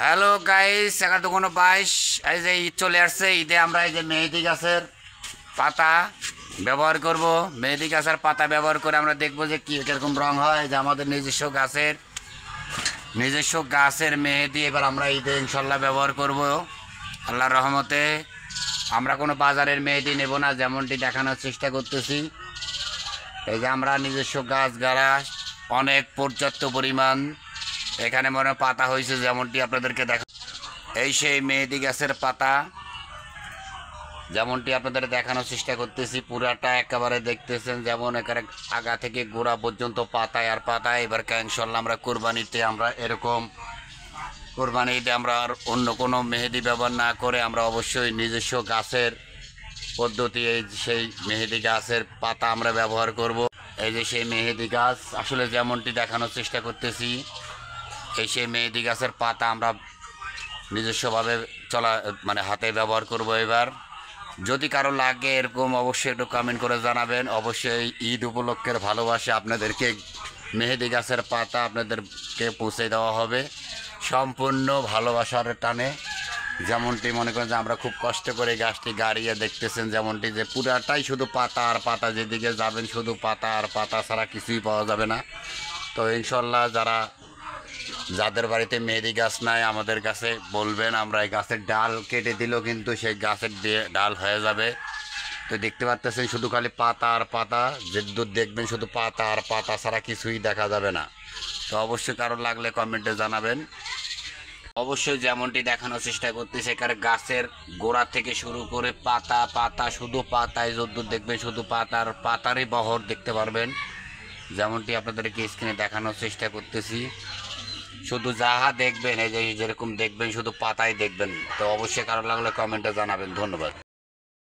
Hello guys, 11:22 এই যে ঈদ চলে আসছে। ঈদে আমরা এই যে মেহেদি গাছের পাতা ব্যবহার করব। মেহেদি গাছের পাতা ব্যবহার করে আমরা দেখব যে কীরকম রং হয়। যে আমাদের নিজস্ব গাছের মেহেদি এবার আমরা ঈদে ইনশাল্লাহ ব্যবহার করব আল্লাহর রহমতে। আমরা কোনো বাজারের মেহেদি নেব না, যেমনটি দেখানোর চেষ্টা করতেছি। এই যে আমরা নিজস্ব গাছ গাড়া অনেক পর্যাপ্ত পরিমাণ এখানে মনে পাতা হয়েছে, যেমনটি আপনাদেরকে দেখা। এই সেই মেহেদি গাছের পাতা, যেমনটি আপনাদের দেখানোর চেষ্টা করতেছি। পুরাটা একেবারে দেখতেছেন, যেমন এখানে আগা থেকে গোড়া পর্যন্ত পাতায় আর পাতায়। এবার ইনশাল্লাহ আমরা কোরবানিতে আমরা এরকম কোরবানিতে আমরা আর অন্য কোনো মেহেদি ব্যবহার না করে আমরা অবশ্যই নিজস্ব গাছের পদ্ধতি এই সেই মেহেদি গাছের পাতা আমরা ব্যবহার করব। এই যে সেই মেহেদি গাছ, আসলে যেমনটি দেখানোর চেষ্টা করতেছি, এই সেই মেহেদি গাছের পাতা আমরা নিজস্বভাবে হাতে ব্যবহার করব। এবার যদি কারো লাগে এরকম অবশ্যই একটু কমেন্ট করে জানাবেন। অবশ্যই ঈদ উপলক্ষের ভালোবাসা আপনাদেরকে মেহেদি গাছের পাতা আপনাদেরকে পৌঁছে দেওয়া হবে সম্পূর্ণ ভালোবাসার টানে। যেমনটি মনে করেন যে আমরা খুব কষ্ট করে গাছটি গাড়িয়ে দেখতেছেন, যেমনটি যে পুরাটাই শুধু পাতা আর পাতা, যেদিকে যাবেন শুধু পাতা আর পাতা ছাড়া কিছুই পাওয়া যাবে না। তো ইনশাল্লাহ যাদের বাড়িতে মেহেদি গাছ নাই আমাদের কাছে বলবেন, আমরা এই গাছের ডাল কেটে দিলেও কিন্তু সেই গাছের ডাল হয়ে যাবে। তো দেখতে পাচ্ছেন শুধু খালি পাতা আর পাতা, যে দূর দেখবেন শুধু পাতা আর পাতা ছাড়া কিছুই দেখা যাবে না। তো অবশ্যই কারো লাগলে কমেন্টে জানাবেন। অবশ্যই যেমনটি দেখানোর চেষ্টা করতেছি, এখানে গাছের গোড়া থেকে শুরু করে পাতা পাতা শুধু পাতায় যদ্দূর দেখবেন শুধু পাতার পাতারই বহর দেখতে পারবেন, যেমনটি আপনাদেরকে স্ক্রিনে দেখানোর চেষ্টা করতেছি। শুধু যাহা দেখবেন এই যে যেরকম দেখবেন শুধু পাতাই দেখবেন। তো অবশ্যই কারো লাগলে কমেন্টে জানাবেন। ধন্যবাদ।